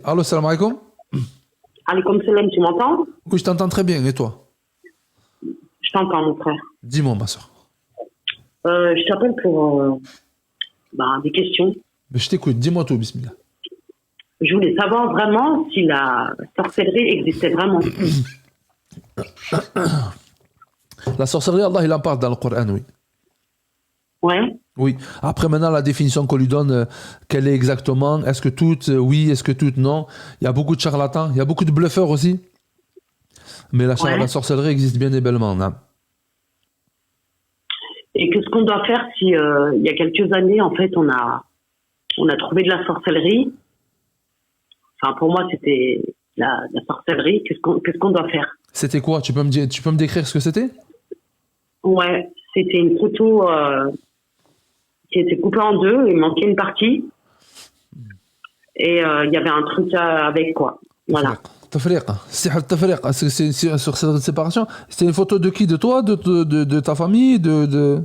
Allô, salam alaikum. Alaykoum salam, tu m'entends? Oui, je t'entends très bien, et toi? Je t'entends, mon frère. Dis-moi, ma soeur. Je t'appelle pour des questions. Mais je t'écoute, dis-moi tout, bismillah. Je voulais savoir vraiment si la sorcellerie existait vraiment. La sorcellerie, Allah, il en parle dans le Coran, oui. Ouais. Oui. Après, maintenant, la définition qu'on lui donne, quelle est exactement? Est-ce que toutes, oui, est-ce que toutes, non? Il y a beaucoup de charlatans, il y a beaucoup de bluffeurs aussi. Mais la Ouais. sorcellerie existe bien et bellement, hein. Et qu'est-ce qu'on doit faire si, il y a quelques années, en fait, on a trouvé de la sorcellerie. Enfin, pour moi, c'était la sorcellerie. Qu'est-ce qu'on doit faire? C'était quoi? Tu peux me décrire ce que c'était? Ouais. C'était une photo qui était coupée en deux. Il manquait une partie. Et il y avait un truc avec quoi. Voilà. Tafriqa. Tafriqa. Sur cette séparation. C'était une photo de qui? De toi? De ta famille? De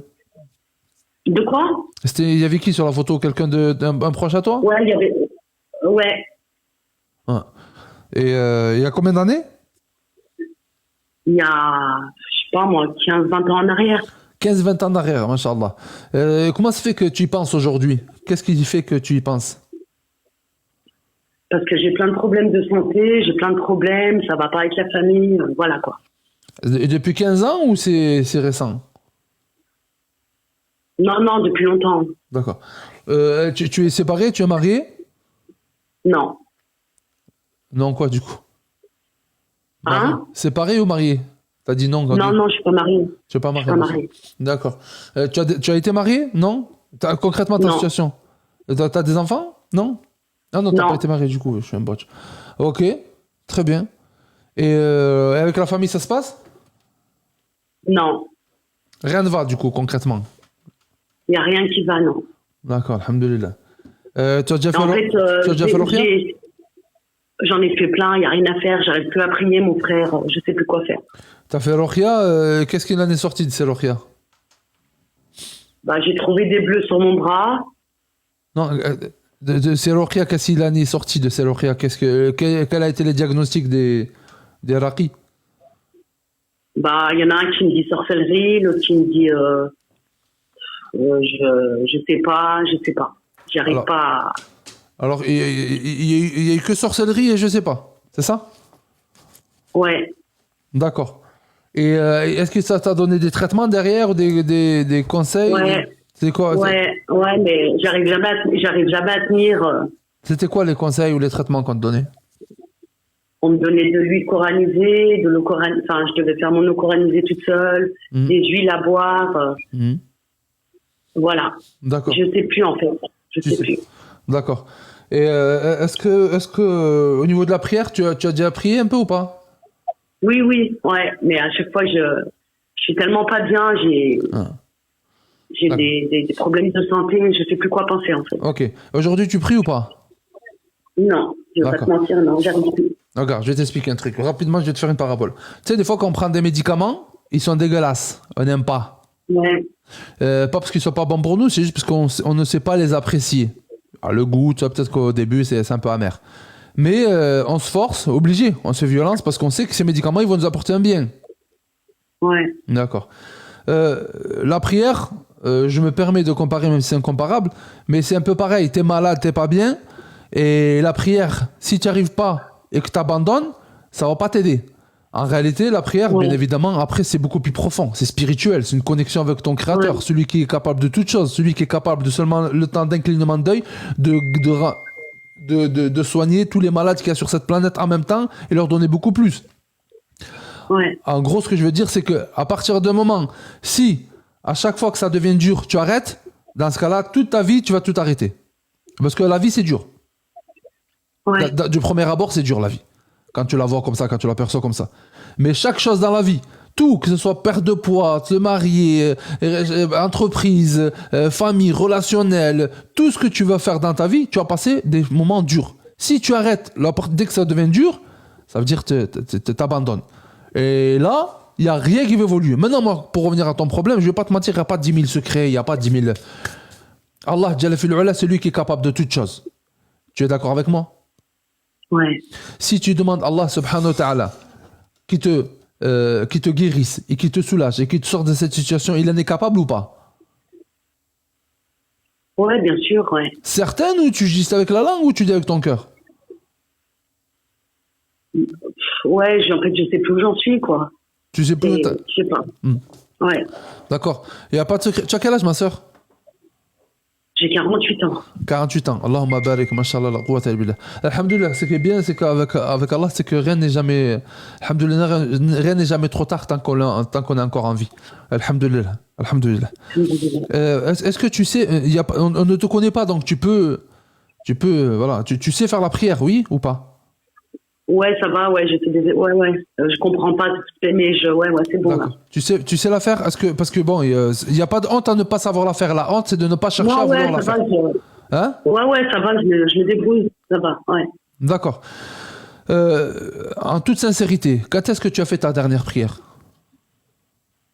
quoi? Il y avait qui sur la photo? Quelqu'un un proche à toi? Ouais, il y avait. Ouais. Ouais. Et il y a combien d'années? Il y a, je sais pas moi, 15-20 ans en arrière. 15-20 ans d'arrière, machallah. Comment ça fait que tu y penses aujourd'hui? Qu'est-ce qui fait que tu y penses? Parce que j'ai plein de problèmes de santé, j'ai plein de problèmes, ça va pas avec la famille, voilà quoi. Et depuis 15 ans ou c'est récent? Non, non, depuis longtemps. D'accord. Tu es séparé? Tu es marié? Non. Non, quoi du coup? Marié. Hein? Séparé ou marié? T'as dit non quand Non, non, je suis pas mariée. tu n'es pas Je suis marié, pas d'accord. mariée. D'accord. Tu as été marié? Non? Concrètement, ta Non. situation? T'as des enfants? Non? Ah non, t'as pas été Non. marié du coup, je suis un botch. Ok, très bien. Et avec la famille, ça se passe? Non. Rien ne va du coup, concrètement. Il y a rien qui va, non. D'accord, alhamdoulilah. Tu as déjà Et fait en fait, tu as déjà fait l'Okhia? j'en ai fait plein, il y a rien à faire, j'arrive plus à prier, mon frère, je sais plus quoi faire. Tu as fait l'Okhia, qu'est-ce qu'il en est sorti de ces l'Okhia? Bah, j'ai trouvé des bleus sur mon bras. Non, de ces l'Okhia, qu'est-ce qu'il en est sorti de ces l'Okhia? Quel a été le diagnostic des raqis? Bah, il y en a un qui me dit sorcellerie, l'autre qui me dit, je sais pas, je sais pas. J'y arrive Alors, pas. alors il y a eu que sorcellerie et je sais pas, c'est ça? Ouais. D'accord. Et est-ce que ça t'a donné des traitements derrière ou des conseils? Ouais, C'est quoi? ouais, mais j'arrive jamais à tenir. C'était quoi les conseils ou les traitements qu'on te donnait? On me donnait de l'huile coranisée, de l'eau coranisée, enfin, je devais faire mon eau coranisée toute seule, Mhm. des huiles à boire, Mhm. voilà. D'accord. Je sais plus, en fait. Je Tu sais sais. plus. D'accord. Et est-ce que au niveau de la prière, tu as déjà prié un peu ou pas? Oui, oui, ouais, mais à chaque fois, je suis tellement pas bien, Ah, j'ai d'accord. des problèmes de santé, je sais plus quoi penser, en fait. Ok. Aujourd'hui, tu pries ou pas? Non, je vais pas te D'accord. mentir, non, j'arrive plus. Regarde, je vais t'expliquer un truc. Rapidement, je vais te faire une parabole. Tu sais, des fois, quand on prend des médicaments, ils sont dégueulasses. On n'aime pas. Ouais, Pas parce qu'ils sont pas bons pour nous, c'est juste parce on ne sait pas les apprécier. Alors, le goût, tu vois, peut-être qu'au début, c'est un peu amer. Mais on se force, obligé, on se fait violence parce qu'on sait que ces médicaments, ils vont nous apporter un bien. ouais, D'accord. La prière, je me permets de comparer, même si c'est incomparable, mais c'est un peu pareil. T'es malade, t'es pas bien, et la prière, si tu n'y arrives pas et que tu abandonnes, ça va pas t'aider. En réalité, la prière, bien ouais, évidemment, après, c'est beaucoup plus profond, c'est spirituel, c'est une connexion avec ton Créateur, ouais, celui qui est capable de toutes choses, celui qui est capable de seulement le temps d'un clignement d'œil, de soigner tous les malades qu'il y a sur cette planète en même temps et leur donner beaucoup plus. ouais, En gros, ce que je veux dire, c'est que à partir d'un moment, si à chaque fois que ça devient dur, tu arrêtes, dans ce cas-là, toute ta vie, tu vas tout arrêter. Parce que la vie, c'est dur. ouais, Du premier abord, c'est dur, la vie. Quand tu la vois comme ça, quand tu la perçois comme ça. Mais chaque chose dans la vie, tout, que ce soit perte de poids, se marier, entreprise, famille, relationnel, tout ce que tu veux faire dans ta vie, tu vas passer des moments durs. Si tu arrêtes, dès que ça devient dur, ça veut dire que tu t'abandonnes. Et là, il n'y a rien qui va évoluer. Maintenant, moi, pour revenir à ton problème, je ne vais pas te mentir, il n'y a pas 10 000 secrets, il n'y a pas 10 000... Allah, Jalla fil Ula, c'est lui qui est capable de toutes choses. Tu es d'accord avec moi? Ouais. Si tu demandes à Allah subhanahu wa ta'ala qui te guérisse et qui te soulage et qui te sort de cette situation, il en est capable ou pas? Ouais, bien sûr, ouais. Certaines ou tu dis avec la langue ou tu dis avec ton cœur? Ouais, en fait, je sais plus où j'en suis, quoi. Tu sais plus. Je sais pas. Ouais. D'accord. Il n'y a pas de secret. Tu as quel âge, ma soeur? J'ai 48 ans. 48 ans. Allahumma barik, mashallah, la quwwata illa billah. Alhamdulillah, ce qui est bien, c'est qu'avec Allah, c'est que rien n'est jamais, alhamdulillah, rien n'est jamais trop tard tant qu'on est encore en vie. Alhamdulillah. Alhamdulillah. Est-ce que tu sais, on ne te connaît pas, donc tu peux, voilà, tu sais faire la prière, oui ou pas? Ouais, ça va, ouais, ouais. Je comprends pas, mais ouais, c'est bon. Là. Tu sais la faire? Parce que bon, il y a pas de honte à ne pas savoir la faire. La honte, c'est de ne pas chercher à vouloir la faire. Hein? Ouais, ça va, je me débrouille, ça va, ouais. D'accord. En toute sincérité, quand est-ce que tu as fait ta dernière prière?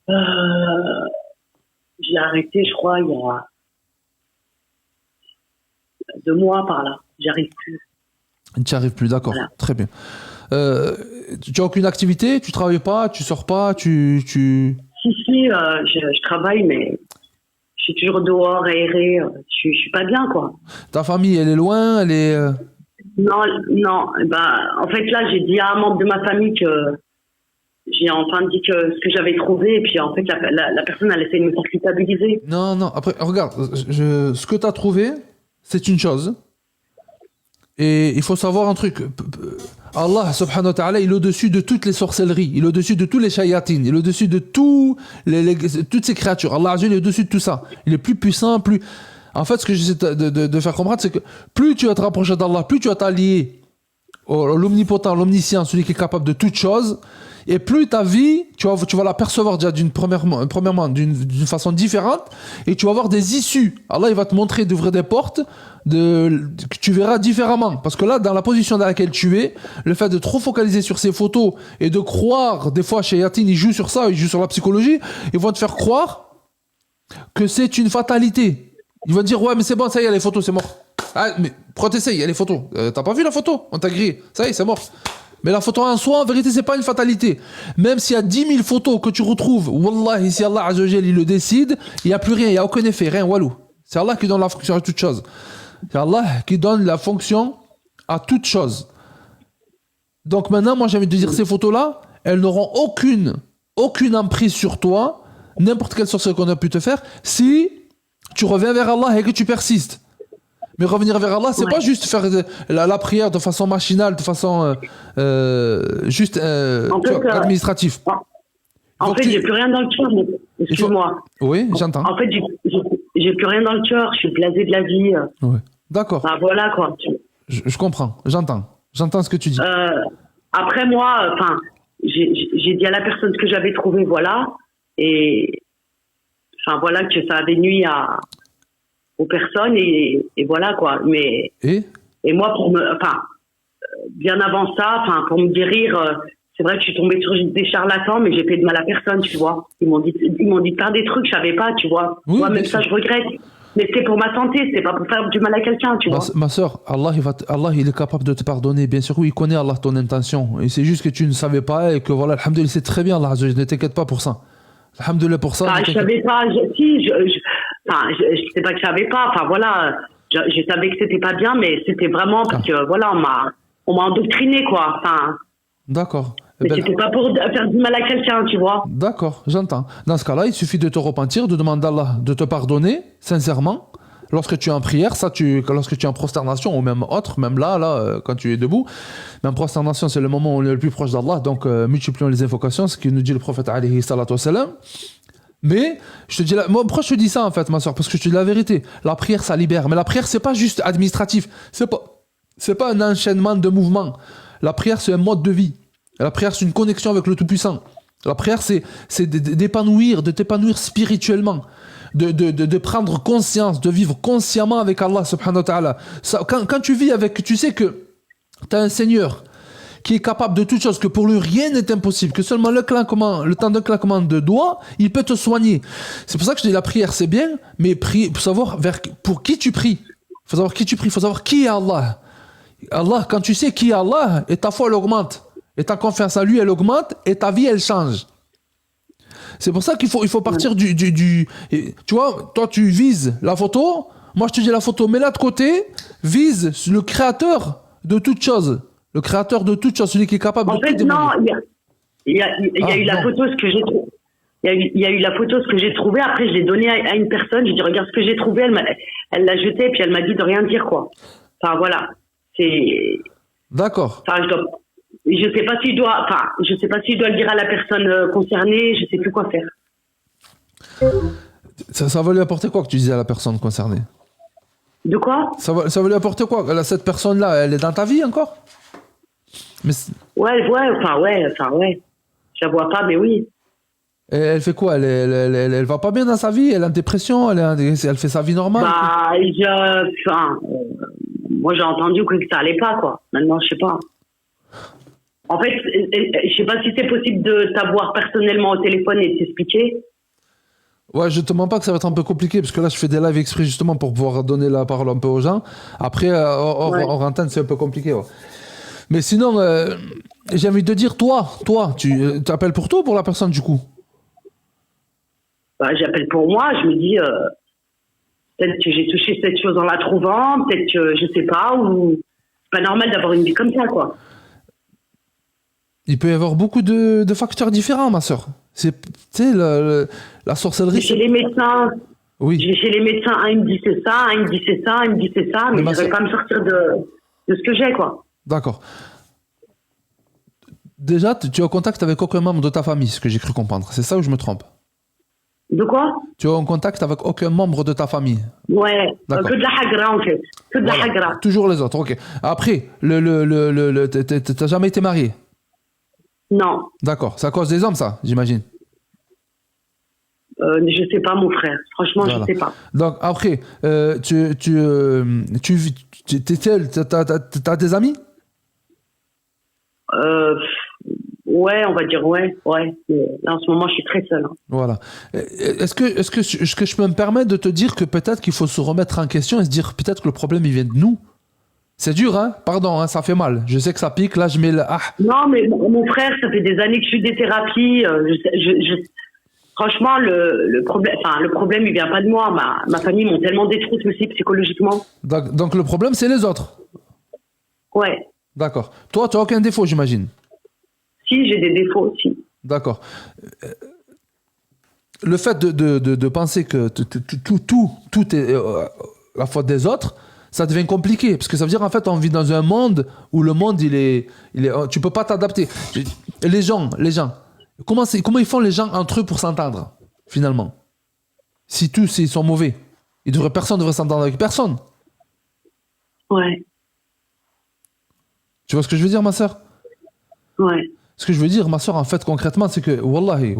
J'ai arrêté, je crois, il y a 2 mois par là. J'y arrive plus. Tu n'y arrives plus, d'accord. Voilà. Très bien. Tu n'as aucune activité? Tu travailles pas? Tu sors pas? Si, je travaille, mais je suis toujours dehors, aérée. Je suis pas bien, quoi. Ta famille, elle est loin? Elle est... Non. En fait, là, j'ai dit à un membre de ma famille que j'ai enfin dit que ce que j'avais trouvé, et puis en fait, la personne, elle essaie de me faire culpabiliser. Non. Après, regarde, ce que tu as trouvé, c'est une chose. Et il faut savoir un truc. Allah subhanahu wa ta'ala, il est au-dessus de toutes les sorcelleries, il est au-dessus de tous les shayatines, il est au-dessus de toutes ces créatures. Allah Azza wa Jalla est au-dessus de tout ça. Il est plus puissant, plus... En fait, ce que j'essaie de faire comprendre, c'est que plus tu vas te rapprocher d'Allah, plus tu vas t'allier à l'omnipotent, l'omniscient, celui qui est capable de toutes choses, et plus ta vie, tu vas la percevoir déjà premièrement d'une façon différente, et tu vas avoir des issues. Allah, il va te montrer d'ouvrir des portes que tu verras différemment. Parce que là, dans la position dans laquelle tu es, le fait de trop focaliser sur ces photos et de croire, des fois, chez Yatin, ils jouent sur ça, ils jouent sur la psychologie, ils vont te faire croire que c'est une fatalité. Ils vont te dire, ouais, mais c'est bon, ça y est, les photos, c'est mort. Ah, mais pourquoi t'essayes? Il y a les photos. T'as pas vu la photo? On t'a grillé. Ça y est, c'est mort. Mais la photo en soi, en vérité, c'est pas une fatalité. Même s'il y a 10 000 photos que tu retrouves, Wallahi, si Allah Azza wa Jalla, il le décide, il n'y a plus rien, il n'y a aucun effet, rien, walou. C'est Allah qui donne la fonction à toute chose. C'est Allah qui donne la fonction à toute chose. Donc maintenant, moi, j'ai envie de dire, ces photos-là, elles n'auront aucune emprise sur toi, n'importe quelle sorcière qu'on a pu te faire, si tu reviens vers Allah et que tu persistes. Mais revenir vers Allah, c'est pas juste faire la prière de façon machinale, de façon juste administrative. En fait, j'ai plus rien dans le cœur. Excuse-moi. Oui, j'entends. En fait, j'ai plus rien dans le cœur. Je suis blasée de la vie. Oui. D'accord. Bah, voilà, quoi. Je comprends. J'entends ce que tu dis. Après, moi, j'ai dit à la personne ce que j'avais trouvé, voilà. Et voilà, que ça avait nuit aux personnes et voilà, quoi. Mais et moi, bien avant ça, pour me guérir, c'est vrai que je suis tombée sur des charlatans, mais j'ai fait de mal à personne, tu vois. Ils m'ont dit de faire des trucs, je savais pas, tu vois. Oui, moi, même ça, je regrette. Mais c'était pour ma santé, c'était pas pour faire du mal à quelqu'un, tu vois. Ma soeur, Allah, il est capable de te pardonner. Bien sûr, oui, il connaît Allah ton intention. Et c'est juste que tu ne savais pas et que voilà, alhamdoulilah, c'est très bien, Allah, ne t'inquiète pas pour ça. Alhamdoulilah pour ça. Je savais pas, je sais pas que je savais pas, voilà, je savais que c'était pas bien, mais c'était vraiment parce que voilà, on m'a endoctriné, quoi. D'accord. Mais c'était pas pour faire du mal à quelqu'un, tu vois. D'accord, j'entends. Dans ce cas-là, il suffit de te repentir, de demander à Allah de te pardonner, sincèrement. Lorsque tu es en prière, lorsque tu es en prosternation, ou même autre, même là, quand tu es debout. Mais en prosternation, c'est le moment où on est le plus proche d'Allah. Donc, multiplions les invocations, ce que nous dit le prophète alayhi salatu wassalam. Mais, je te dis pourquoi je te dis ça, en fait, ma soeur? Parce que je te dis la vérité. La prière, ça libère. Mais la prière, c'est pas juste administratif. C'est pas un enchaînement de mouvements. La prière, c'est un mode de vie. La prière, c'est une connexion avec le Tout-Puissant. La prière, c'est de t'épanouir spirituellement, de prendre conscience, de vivre consciemment avec Allah subhanahu wa ta'ala. Quand tu vis avec, tu sais que tu as un Seigneur qui est capable de toutes choses, que pour lui rien n'est impossible, que seulement le temps d'un claquement de doigts, il peut te soigner. C'est pour ça que je dis la prière, c'est bien, mais prier, pour savoir pour qui tu pries. Il faut savoir qui tu pries, il faut savoir qui est Allah. Allah, quand tu sais qui est Allah, et ta foi, elle augmente. Et ta confiance en lui, elle augmente, et ta vie, elle change. C'est pour ça qu'il faut partir tu vois, toi, tu vises la photo. Moi, je te dis la photo, mets-la de côté. Vise le créateur de toute chose. Le créateur de toute chose, celui qui est capable En de tout fait, non, démolir. il y a eu la non. photo, ce que j'ai trouvé. Il y a eu la photo, ce que j'ai trouvé. Après, je l'ai donnée à une personne. J'ai dit, regarde ce que j'ai trouvé. Elle l'a jeté, puis elle m'a dit de rien dire, quoi. Enfin, voilà. D'accord. Enfin, je sais pas si je dois le dire à la personne concernée. Je sais plus quoi faire. Ça va lui apporter quoi que tu disais à la personne concernée? De quoi? Ça va lui apporter quoi? Cette personne-là, elle est dans ta vie encore? Mais Ouais. Je la vois pas, mais oui. elle fait quoi? Elle va pas bien dans sa vie? Elle est en dépression? Elle fait sa vie normale? Bah, moi, j'ai entendu que ça allait pas, quoi. Maintenant, je sais pas. En fait, je sais pas si c'est possible de t'avoir personnellement au téléphone et de t'expliquer. Ouais, je te mens pas que ça va être un peu compliqué parce que là, je fais des lives exprès justement pour pouvoir donner la parole un peu aux gens. Après, hors antenne, c'est un peu compliqué. Ouais. Mais sinon, j'ai envie de dire, toi, tu t'appelles pour toi ou pour la personne du coup? Bah, j'appelle pour moi. Je me dis, peut-être que j'ai touché cette chose en la trouvant. Peut-être que je sais pas. Ou c'est pas normal d'avoir une vie comme ça, quoi. Il peut y avoir beaucoup de facteurs différents, ma sœur. Tu sais, la sorcellerie. Chez les médecins. Oui. Je vais chez les médecins, un il me dit c'est ça, un il me dit c'est ça, un il me dit c'est ça, mais je ne vais pas me sortir de ce que j'ai, quoi. D'accord. Déjà, tu es en contact avec aucun membre de ta famille, ce que j'ai cru comprendre. C'est ça ou je me trompe? De quoi? Tu es en contact avec aucun membre de ta famille? Ouais, D'accord. que de la hagra, en fait. Que de la hagra. Toujours les autres, ok. Après, t'as jamais été marié? Non. D'accord. C'est à cause des hommes, ça, j'imagine. Je sais pas, mon frère. Franchement, Voilà. je sais pas. Donc, après, t'es seul, t'as des amis? Ouais, on va dire ouais. Mais là, en ce moment, je suis très seule. Hein. Voilà. Est-ce que je peux me permettre de te dire que peut-être qu'il faut se remettre en question et se dire peut-être que le problème, il vient de nous? C'est dur, hein? Pardon, hein, ça fait mal. Je sais que ça pique. Là, je mets le... Ah. Non, mais mon frère, ça fait des années que je suis des thérapies. Franchement, le problème, il vient pas de moi. Ma famille m'ont tellement détruite aussi psychologiquement. Donc, le problème, c'est les autres? Ouais. D'accord. Toi, tu n'as aucun défaut, j'imagine? Si, j'ai des défauts aussi. D'accord. Le fait de penser que tout est la faute des autres, ça devient compliqué. Parce que ça veut dire, en fait, on vit dans un monde où le monde, tu peux pas t'adapter. Les gens, comment ils font les gens entre eux pour s'entendre, finalement? Si tous, ils sont mauvais, personne ne devrait s'entendre avec personne. Ouais. Tu vois ce que je veux dire, ma sœur? Ouais. Ce que je veux dire, ma sœur, en fait, concrètement, c'est que, wallahi.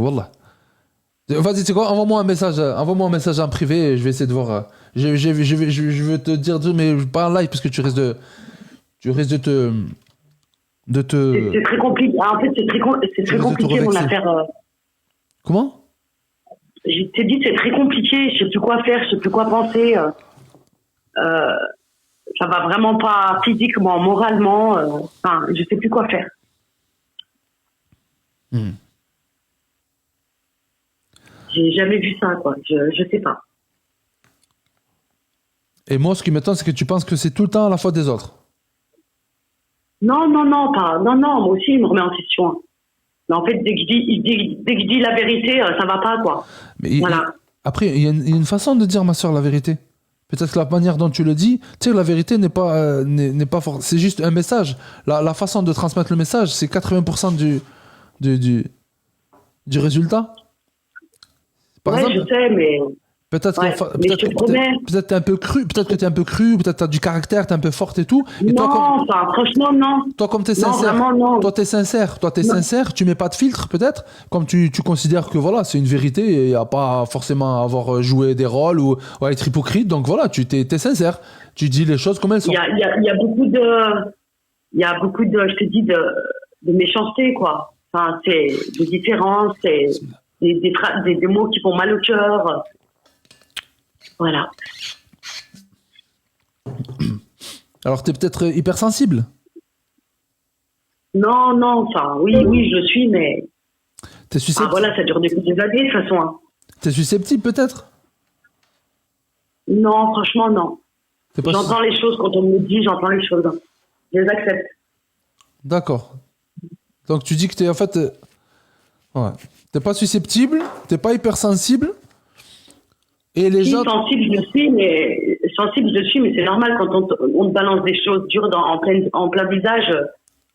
Vas-y, tu sais quoi, envoie-moi un message en privé et je vais essayer de voir. Je vais te dire, mais pas en live parce que tu risques de te. C'est très compliqué. En fait, c'est très compliqué mon affaire. Comment? Je t'ai dit, c'est très compliqué. Je sais plus quoi faire, je sais plus quoi penser. Ça va vraiment pas physiquement, moralement. Enfin, je sais plus quoi faire. J'ai jamais vu ça, quoi. Je sais pas. Et moi, ce qui m'étonne, c'est que tu penses que c'est tout le temps à la faute des autres. Non, moi aussi, il me remet en question. Mais en fait, dès que je dis la vérité, ça va pas, quoi. Mais voilà. Après, il y a une façon de dire, ma soeur, la vérité. Peut-être que la manière dont tu le dis, tu sais, la vérité n'est pas forte. C'est juste un message. La façon de transmettre le message, c'est 80% du résultat. Par exemple, je sais, mais... Peut-être que t'es un peu cru, peut-être t'as du caractère, t'es un peu forte et tout. Et franchement, non. Toi, comme t'es sincère, t'es sincère, tu mets pas de filtre, peut-être, comme tu considères que voilà, c'est une vérité et y a pas forcément à avoir joué des rôles ou à être hypocrite. Donc voilà, t'es sincère, tu dis les choses comme elles sont. Il y a beaucoup de, je te dis, de méchanceté, quoi. Enfin, c'est des différences, c'est des mots qui font mal au cœur. Voilà. Alors, t'es peut-être hypersensible. Non, non, enfin, oui, oui, je le suis, mais T'es susceptible. voilà, ça dure depuis des années, de toute façon. Hein. T'es susceptible, peut-être. Non, franchement, non. T'es pas J'entends les choses quand on me le dit, j'entends les choses. Hein. Je les accepte. D'accord. Donc, tu dis que t'es, en fait, ouais. T'es pas susceptible, t'es pas hypersensible. Et les Si, gens. sensible, je le suis, mais c'est normal quand on te balance des choses dures en plein visage,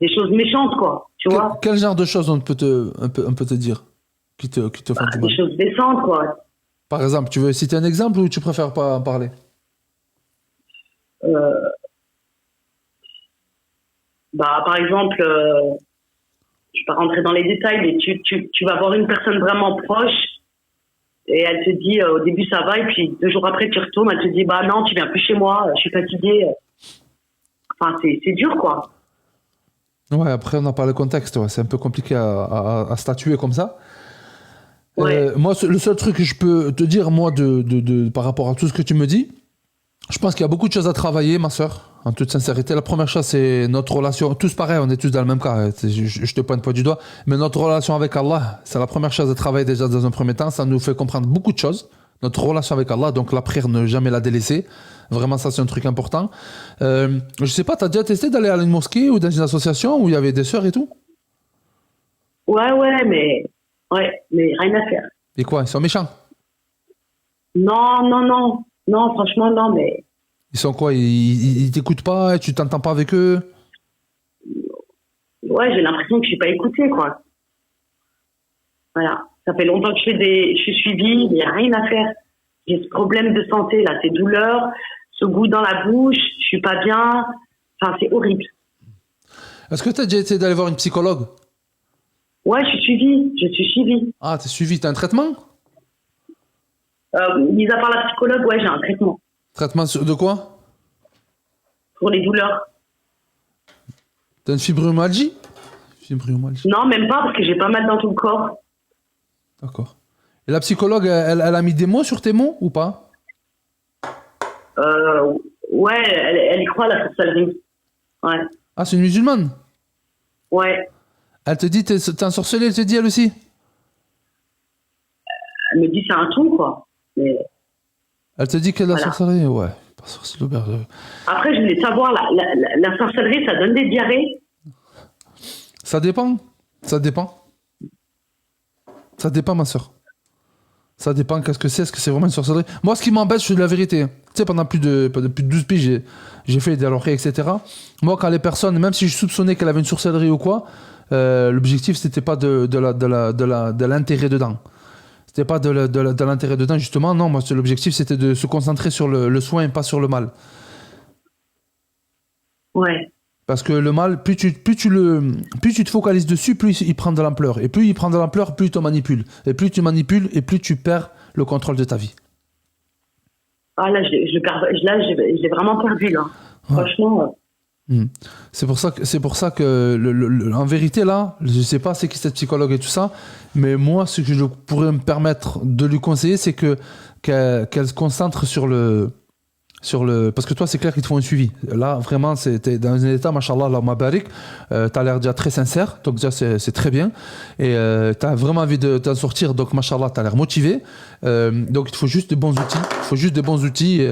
des choses méchantes, quoi. Tu vois? Quel genre de choses on peut te dire qui te font du mal? Des choses décentes, quoi. Par exemple, tu veux citer un exemple ou tu préfères pas en parler? Euh, par exemple, je vais pas rentrer dans les détails, mais tu vas voir une personne vraiment proche et elle te dit au début ça va et puis 2 jours après tu retournes, elle te dit bah non, tu viens plus chez moi, je suis fatiguée. Enfin, c'est dur, quoi. Ouais, après on n'a pas le contexte, ouais. C'est un peu compliqué à statuer comme ça. Ouais. Moi, le seul truc que je peux te dire, moi, par rapport à tout ce que tu me dis, je pense qu'il y a beaucoup de choses à travailler, ma sœur, en toute sincérité. La première chose, c'est notre relation. Tous pareil, on est tous dans le même cas. Je te pointe pas du doigt. Mais notre relation avec Allah, c'est la première chose à travailler déjà dans un premier temps. Ça nous fait comprendre beaucoup de choses. Notre relation avec Allah, donc la prière, ne jamais la délaisser. Vraiment, ça, c'est un truc important. Je sais pas, t'as déjà testé d'aller à une mosquée ou dans une association où il y avait des sœurs et tout? Ouais, mais rien à faire. Et quoi, ils sont méchants? Non, franchement, non, mais Ils sont quoi? Ils t'écoutent pas? Tu t'entends pas avec eux? ouais, j'ai l'impression que je suis pas écoutée, quoi. Voilà. Ça fait longtemps que je suis suivie, il n'y a rien à faire. J'ai ce problème de santé, là, ces douleurs, ce goût dans la bouche, je suis pas bien. Enfin, c'est horrible. Est-ce que t'as déjà essayé d'aller voir une psychologue? Ouais, je suis suivie. Ah, t'es suivi, t'as un traitement? Mis à part la psychologue, ouais, j'ai un traitement Traitement de quoi? pour les douleurs. T'as une fibromyalgie? Fibromyalgie, Non, même pas, parce que j'ai pas mal dans tout le corps. d'accord. Et la psychologue, elle a mis des mots sur tes mots ou pas? Ouais, elle y croit, la sorcellerie. Ouais, Ah, c'est une musulmane? ouais. Elle te dit t'es un sorcelé, elle te dit elle aussi? Elle me dit c'est un tout, quoi. Mais Elle te dit qu'elle a la voilà. sorcellerie? Ouais, pas sorcellerie. Après, je voulais savoir, la sorcellerie, ça donne des diarrhées? Ça dépend. Ça dépend. Ça dépend, ma soeur. Ça dépend, qu'est-ce que c'est? Est-ce que c'est vraiment une sorcellerie? Moi, ce qui m'embête, c'est de la vérité. Tu sais, pendant plus de 12 piges, j'ai fait des ruqyas, etc. Moi, quand les personnes, même si je soupçonnais qu'elle avait une sorcellerie ou quoi, l'objectif, c'était pas de l'intérêt dedans. C'était pas de l'intérêt dedans, justement. Non, moi, l'objectif, c'était de se concentrer sur le soin et pas sur le mal. Ouais, Parce que le mal, plus tu te focalises dessus, plus il prend de l'ampleur. Et plus il prend de l'ampleur, plus il te manipule. Et plus tu manipules, et plus tu perds le contrôle de ta vie. ah là, j'ai vraiment perdu, là. Ouais. Franchement, C'est pour ça que en vérité, là, je sais pas c'est qui cette psychologue et tout ça, mais moi, ce que je pourrais me permettre de lui conseiller, c'est qu'elle se concentre parce que toi, c'est clair qu'ils te font un suivi. Là, vraiment, t'es dans un état, machallah, là, mabarik, t'as l'air déjà très sincère, donc déjà, c'est très bien. Et t'as vraiment envie de t'en sortir, donc machallah, t'as l'air motivé. Donc, il te faut juste des bons outils. Il faut juste des bons outils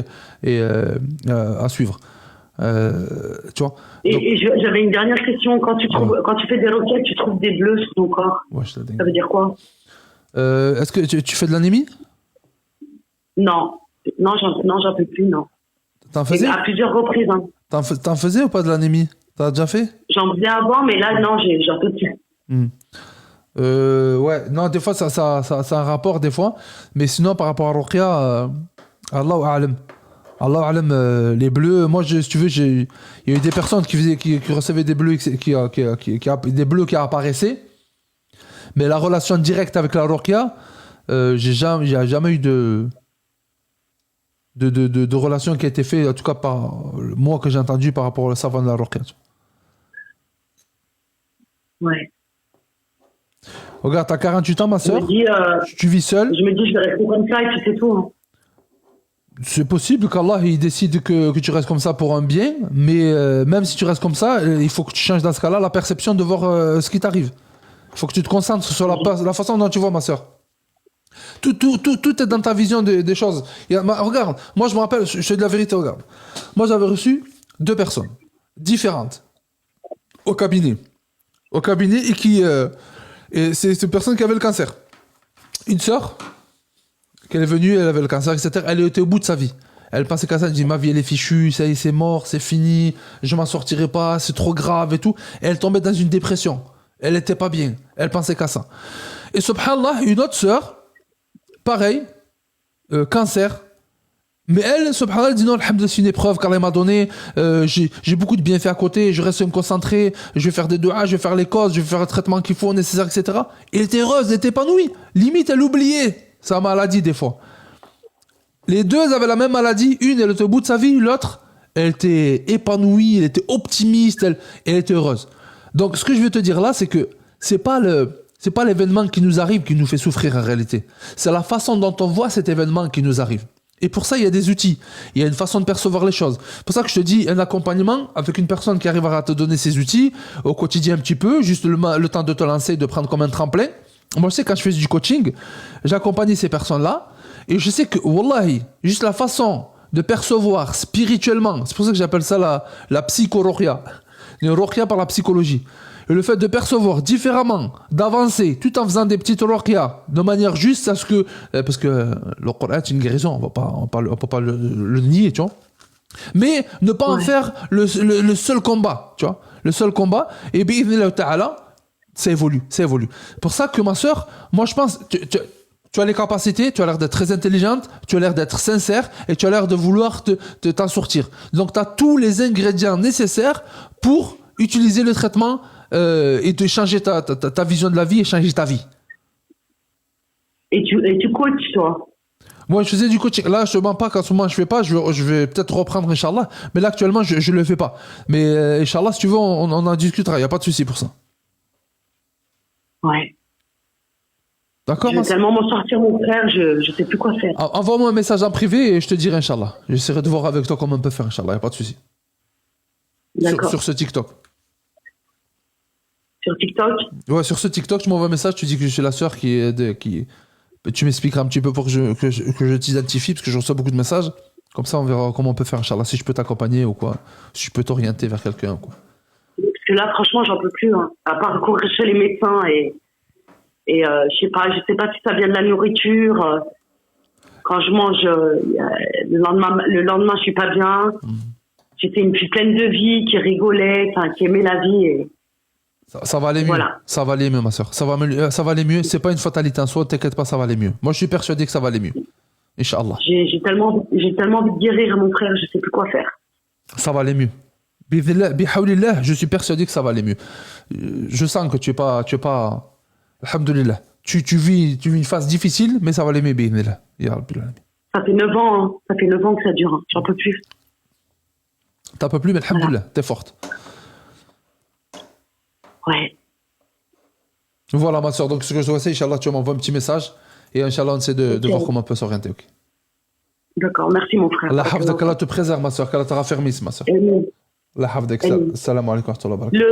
à suivre. Tu vois. Donc, j'avais une dernière question. Quand tu fais des requêtes, tu trouves des bleus sur ton corps. ouais, je te dis. Ça veut dire quoi? Est-ce que tu fais de l'anémie? Non, j'en peux plus, non. T'en faisais? À plusieurs reprises, hein. T'en faisais ou pas de l'anémie? T'as déjà fait? J'en faisais avant, mais là, non, j'en peux plus. Ouais, non, des fois, ça a un rapport, des fois. Mais sinon, par rapport à Ruqya, Allahu A'lam. Allahu A'lam, les bleus, moi, si tu veux, il y a eu des personnes qui recevaient des bleus, des bleus qui apparaissaient. Mais la relation directe avec la Ruqya, il n'y a jamais eu de relation qui a été faite, en tout cas par moi que j'ai entendu par rapport au savant de la Ruqya. Ouais. Regarde, t'as 48 ans, ma soeur. Je me dis, Tu vis seule. je vais rester comme ça et puis c'est tout. Hein. C'est possible qu'Allah il décide que tu restes comme ça pour un bien, mais même si tu restes comme ça, il faut que tu changes dans ce cas-là la perception de voir ce qui t'arrive. Il faut que tu te concentres sur la façon dont tu vois, ma soeur. Tout est dans ta vision des choses. Regarde, moi je me rappelle, je te dis la vérité, regarde. Moi j'avais reçu 2 personnes différentes au cabinet. Et c'est une personne qui avait le cancer. Une sœur, qu'elle est venue, elle avait le cancer, etc. Elle était au bout de sa vie. Elle pensait qu'à ça, elle dit ma vie elle est fichue, ça y est, c'est mort, c'est fini, je m'en sortirai pas, c'est trop grave et tout. Et elle tombait dans une dépression. Elle était pas bien. Elle pensait qu'à ça. Et subhanallah, une autre sœur, pareil, cancer. Mais elle, subhanallah, elle dit non, alhamdoulilah, c'est une épreuve qu'Allah m'a donnée, j'ai beaucoup de bienfaits à côté, je reste me concentrer, je vais faire des duas, je vais faire les causes, je vais faire le traitement qu'il faut, nécessaire, etc. Et elle était heureuse, elle était épanouie. Limite, elle oubliait sa maladie des fois. Les deux avaient la même maladie, une, elle était au bout de sa vie, l'autre, elle était épanouie, elle était optimiste, elle était heureuse. Donc, ce que je veux te dire là, c'est que c'est pas l'événement qui nous arrive qui nous fait souffrir en réalité. C'est la façon dont on voit cet événement qui nous arrive. Et pour ça, il y a des outils. Il y a une façon de percevoir les choses. C'est pour ça que je te dis, un accompagnement avec une personne qui arrivera à te donner ces outils au quotidien un petit peu, juste le temps de te lancer, de prendre comme un tremplin. Moi, je sais, quand je fais du coaching, j'accompagne ces personnes-là et je sais que, wallahi, juste la façon de percevoir spirituellement, c'est pour ça que j'appelle ça la psychorochia. Une rochia par la psychologie. Et le fait de percevoir différemment, d'avancer, tout en faisant des petites rochia, de manière juste à ce que... Parce que le Coran est une guérison, on ne peut pas le nier, tu vois. Mais ne pas en faire le seul combat, tu vois. Le seul combat, et bi'idhnillah ta'ala, ça évolue. Pour ça que ma sœur, moi je pense... Tu as les capacités, tu as l'air d'être très intelligente, tu as l'air d'être sincère et tu as l'air de vouloir t'en sortir. Donc tu as tous les ingrédients nécessaires pour utiliser le traitement et de changer ta vision de la vie et changer ta vie. Et tu coaches, toi? Moi, je faisais du coaching. Là, je ne mens pas qu'en ce moment, je ne fais pas. Je vais peut-être reprendre, Inch'Allah. Mais là, actuellement, je ne le fais pas. Mais Inch'Allah, si tu veux, on en discutera. Il n'y a pas de souci pour ça. Ouais. D'accord, je vais tellement m'en sortir, mon frère, je ne sais plus quoi faire. Envoie-moi un message en privé et je te dirai, Inch'Allah. J'essaierai de voir avec toi comment on peut faire, Inch'Allah. Il n'y a pas de souci. D'accord. Sur ce TikTok. Sur TikTok? Ouais, sur ce TikTok, tu m'envoies un message, tu dis que je suis la sœur qui tu m'expliqueras un petit peu pour que je t'identifie, parce que je reçois beaucoup de messages. Comme ça, on verra comment on peut faire, Inch'Allah. Si je peux t'accompagner ou quoi. Si je peux t'orienter vers quelqu'un, quoi. Parce que là, franchement, j'en peux plus. Hein. À part courir chez les médecins et je sais pas si ça vient de la nourriture. Quand je mange, le lendemain, je suis pas bien. J'étais une fille pleine de vie, qui rigolait, qui aimait la vie. Et... Ça va aller mieux. Voilà. Ça va aller mieux, ma soeur. Ça va aller mieux. C'est pas une fatalité en soi. T'inquiète pas, ça va aller mieux. Moi, je suis persuadé que ça va aller mieux. Inch'Allah. J'ai tellement envie de guérir, mon frère, je sais plus quoi faire. Ça va aller mieux. Bihawlillah, je suis persuadé que ça va aller mieux. Je sens que tu es pas. Alhamdulillah. Tu vis une phase difficile, mais ça va aller mieux, bi'idhnillah. Ya Rabbil alamin. Ça fait 9 ans, hein. Ça fait 9 ans que ça dure. Hein. J'en peux plus. T'en peux plus, mais alhamdulillah, t'es forte. Ouais. Voilà, ma soeur. Donc, ce que je dois faire, Inch'Allah, tu m'envoies un petit message. Et Inch'Allah, on essaie de voir comment on peut s'orienter. Okay. D'accord, merci, mon frère. Allah te préserve, ma soeur. Qu'Allah te raffermisse, ma soeur. Allah hafdak. Salam alaikum wa rahmatullahi wa barakatuh.